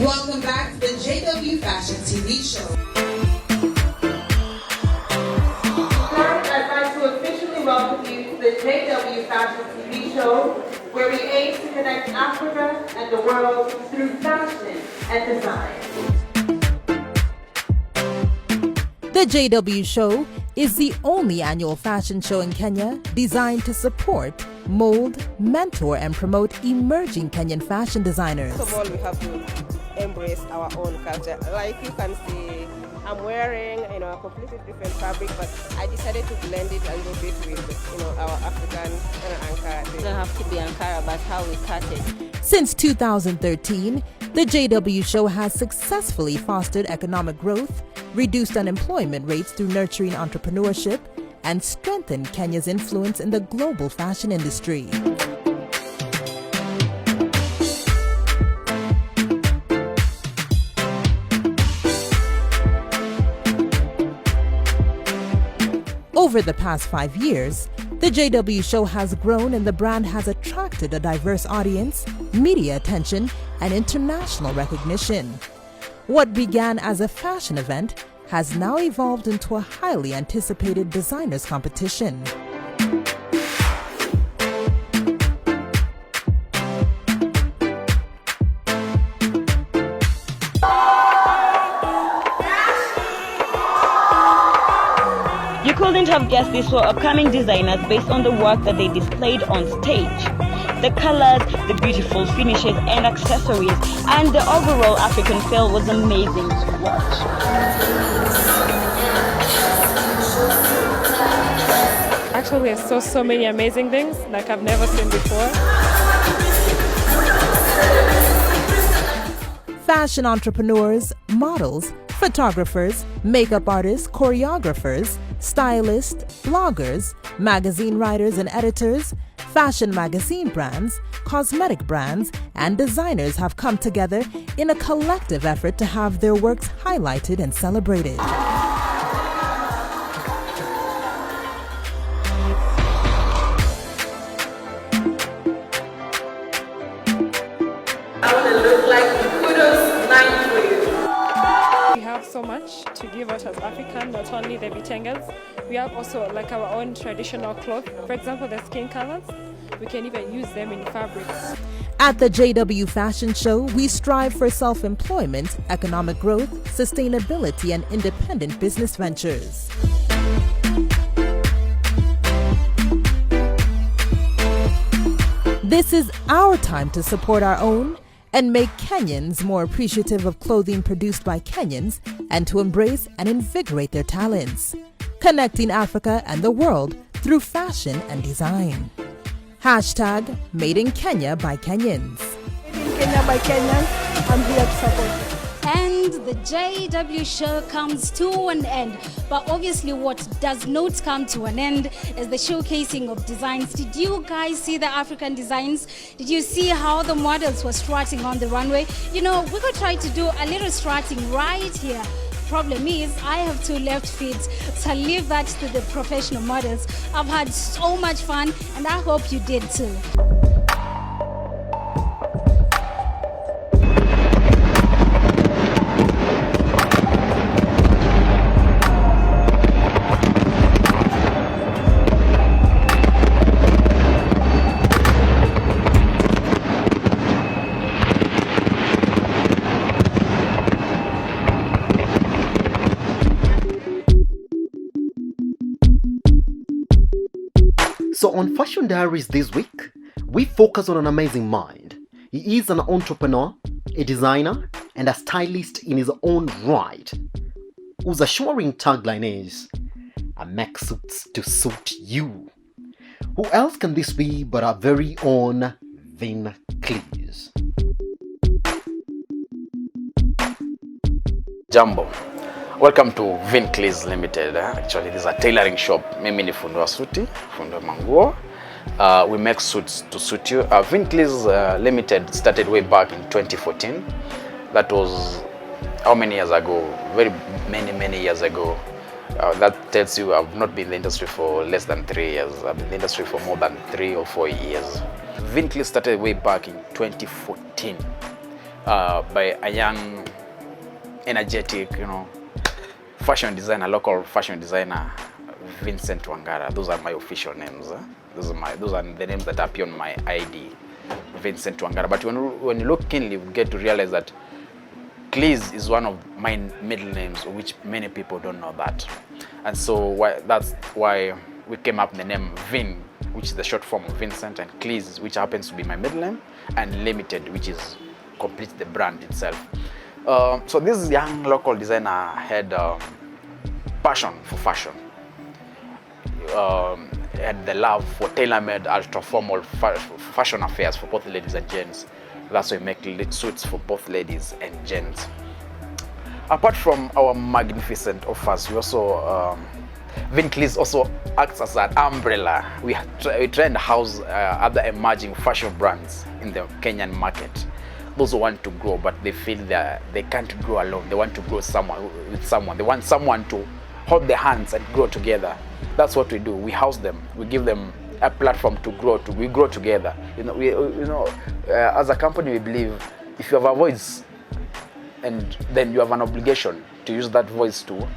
Welcome back to the JW Fashion TV show. First, I'd like to officially welcome you to the JW Fashion TV show, where we aim to connect Africa and the world through fashion and design. The JW Show is the only annual fashion show in Kenya designed to support, mold, mentor, and promote emerging Kenyan fashion designers. First of all, we have to embrace our own culture. Like you can see, I'm wearing a completely different fabric, but I decided to blend it a little bit with our African Ankara. It doesn't have to be Ankara, but how we cut it. Since 2013, the JW Show has successfully fostered economic growth, reduced unemployment rates through nurturing entrepreneurship, and strengthened Kenya's influence in the global fashion industry. Over the past 5 years, the JW Show has grown and the brand has attracted a diverse audience, media attention, and international recognition. What began as a fashion event has now evolved into a highly anticipated designers competition. You couldn't have guessed these were upcoming designers based on the work that they displayed on stage. The colors, the beautiful finishes and accessories, and the overall African feel was amazing to watch. Actually, I saw so many amazing things like I've never seen before. Fashion entrepreneurs, models, photographers, makeup artists, choreographers, stylists, bloggers, magazine writers and editors, fashion magazine brands, cosmetic brands, and designers have come together in a collective effort to have their works highlighted and celebrated. I want to look like kudos 9 for you. We have so much to give out as African, not only the vitengas. We have also like our own traditional cloth. For example, the skin colors, we can even use them in fabrics. At the JW Fashion Show, we strive for self-employment, economic growth, sustainability, and independent business ventures. This is our time to support our own and make Kenyans more appreciative of clothing produced by Kenyans and to embrace and invigorate their talents, connecting Africa and the world through fashion and design. Hashtag Made in Kenya by Kenyans. Made in Kenya by Kenyans. I'm here to support. And the JW Show comes to an end. But obviously what does not come to an end is the showcasing of designs. Did you guys see the African designs? Did you see how the models were strutting on the runway? We could try to do a little strutting right here. Problem is, I have 2 left feet, so I'll leave that to the professional models. I've had so much fun, and I hope you did too. So on Fashion Diaries this week, we focus on an amazing mind. He is an entrepreneur, a designer, and a stylist in his own right, whose assuring tagline is, "I make suits to suit you." Who else can this be but our very own Vin Cleese? Jambo. Welcome to Vin Cleese Limited. Actually, this is a tailoring shop. Mimi ni fundi wa suti, fundi wa manguo. We make suits to suit you. Vin Cleese Limited started way back in 2014. That was how many years ago? Very many years ago. That tells you I've not been in the industry for less than 3 years. I've been in the industry for more than 3 or 4 years. Vin Cleese started way back in 2014. by a young, energetic, fashion designer, local fashion designer, Vincent Wangarah. Those are my official names. Those are the names that appear on my ID, Vincent Wangarah. But when you look keenly, you get to realize that Cleese is one of my middle names, which many people don't know that. And so that's why we came up with the name Vin, which is the short form of Vincent, and Cleese, which happens to be my middle name, and Limited, which is complete the brand itself. So this young local designer had passion for fashion. Had the love for tailor-made, ultra-formal fashion affairs for both ladies and gents. That's why we make suits for both ladies and gents. Apart from our magnificent offers, we also Vin Cleese also acts as an umbrella. We try and house other emerging fashion brands in the Kenyan market. Those who want to grow, but they feel that they can't grow alone. They want to grow with someone. They want someone to hold their hands and grow together. That's what we do. We house them. We give them a platform to grow. We grow together. As a company, we believe if you have a voice, and then you have an obligation to use that voice to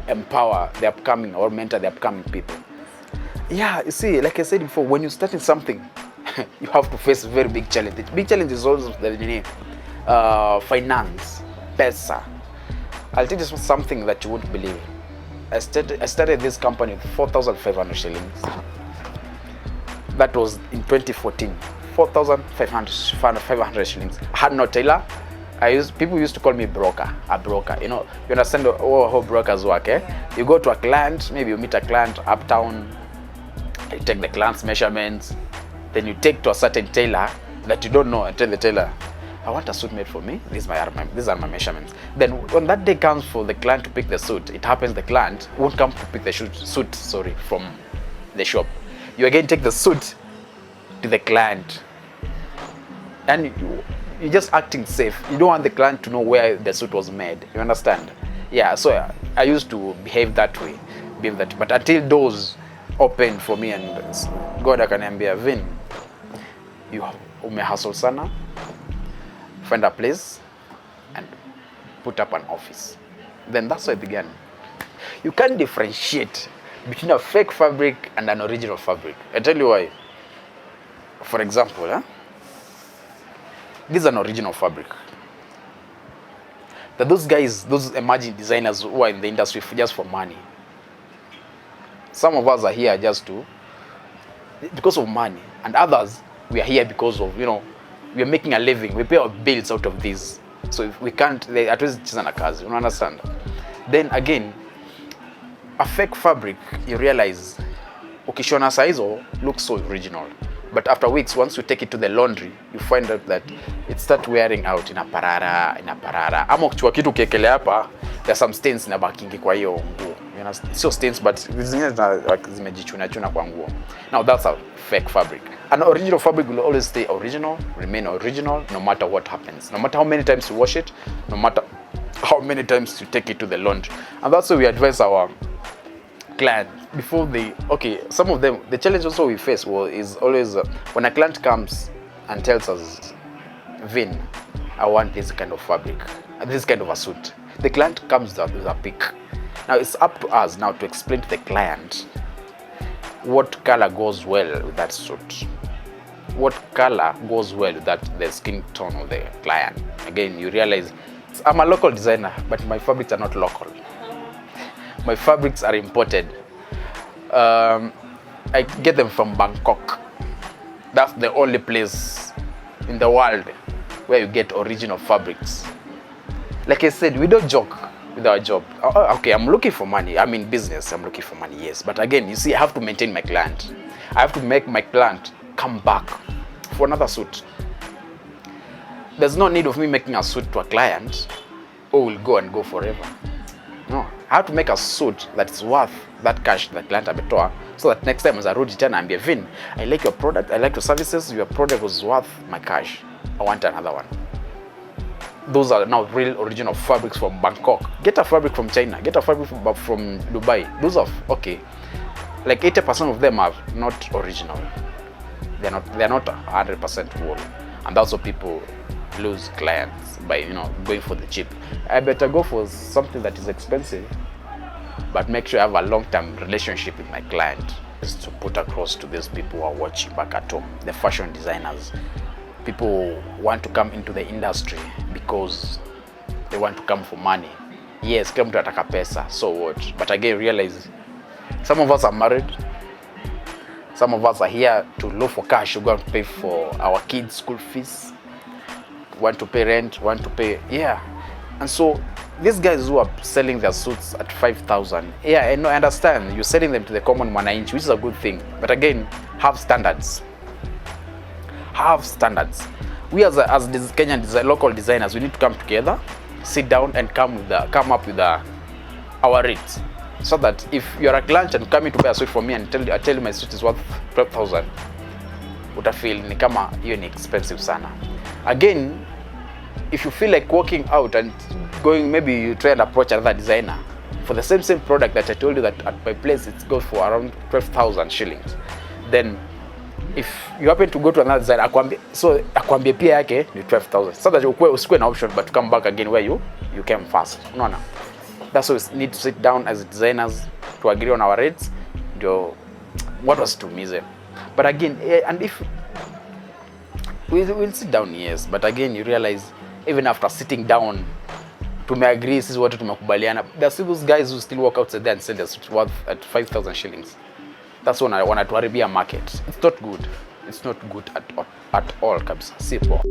empower the upcoming or mentor the upcoming people. Yeah, you see, like I said before, when you start in something, you have to face very big challenges. Big challenge is also the finance, pesa. I'll tell you something that you won't believe. I started this company with 4,500 shillings. That was in 2014. 4,500 shillings. I had no tailor. People used to call me a broker. You understand how brokers work, eh? You go to a client, maybe you meet a client uptown, you take the client's measurements, then you take to a certain tailor that you don't know and tell the tailor, I want a suit made for me. These are my measurements. Then when that day comes for the client to pick the suit, it happens the client won't come to pick the suit from the shop. You again take the suit to the client. And you're just acting safe. You don't want the client to know where the suit was made. You understand? Yeah, so I used to behave that way. But until doors opened for me and God akaniambia, Vin, you hustle sana, find a place and put up an office. Then that's how it began. You can't differentiate between a fake fabric and an original fabric. I tell you why. For example, this is an original fabric. Those guys, those emerging designers who are in the industry just for money. Some of us are here because of money, and others we are here because of we are making a living. We pay our bills out of this. So if we can't, at least it's a cause. You understand? Then again, a fake fabric, you realize, ukishona saizo looks so original. But after weeks, once you take it to the laundry, you find out that it starts wearing out in a parara. Ama ukichukua kitu ukiekele hapa, there's some stains in bakingi kwa hiyo nguo. So stains, but zimejichuna kwa nguo. Now that's a fake fabric. An original fabric will always stay original, remain original, no matter what happens. No matter how many times you wash it, no matter how many times you take it to the laundry. And that's why we advise our client before some of them, the challenge also we face is always when a client comes and tells us, Vin, I want this kind of fabric, this kind of a suit. The client comes up with a pick. Now it's up to us now to explain to the client what color goes well with that suit, what color goes well with the skin tone of the client. Again, you realize I'm a local designer, but my fabrics are not local. My fabrics are imported. I get them from Bangkok. That's the only place in the world where you get original fabrics. Like I said, we don't joke with our job. Okay, I'm looking for money. I'm in business. I'm looking for money, yes. But again, you see, I have to maintain my client. I have to make my client come back for another suit. There's no need of me making a suit to a client who will go forever. No, I have to make a suit that's worth that cash that client ametoa, so that next time as I rudi tena ambie, Vin, I like your product, I like your services, your product was worth my cash. I want another one. Those are now real original fabrics from Bangkok. Get a fabric from China, get a fabric from Dubai. Those are okay. Like 80% of them are not original. They're not 100% wool. and that's why people lose clients by, you know, going for the cheap. I better go for something that is expensive, but make sure I have a long-term relationship with my client. Is to put across to these people who are watching back at home, the fashion designers. People want to come into the industry because they want to come for money. Yes, come to ataka pesa, so what? But again, realize some of us are married. Some of us are here to look for cash, to go and pay for our kids' school fees, want to pay rent, want to pay, yeah. And so these guys who are selling their suits at 5,000, yeah, I know, I understand. You're selling them to the common mwananchi, which is a good thing. But again, have standards. Have standards. We as Kenyan local designers, we need to come together, sit down, and come up with our rates. So that if you're a client and coming to buy a suit from me and I tell you my suit is worth 12,000, utafeel ni kama hiyo ni expensive sana. Again, if you feel like walking out and going, maybe you try and approach another designer for the same product that I told you that at my place it goes for around 12,000 shillings. Then if you happen to go to another designer, akwambie pia yake ni 12,000. So that usikue na option but come back again where you came first. Unaona? That's why we need to sit down as designers to agree on our rates. What was to mize. But again, and if we'll sit down, yes, but again you realize even after sitting down to agree sisi wote tumekubaliana, there's still those guys who still walk outside there and sell their suit worth at 5,000 shillings. That's when I want to haribia market. It's not good. It's not good at all kabisa. Si poa.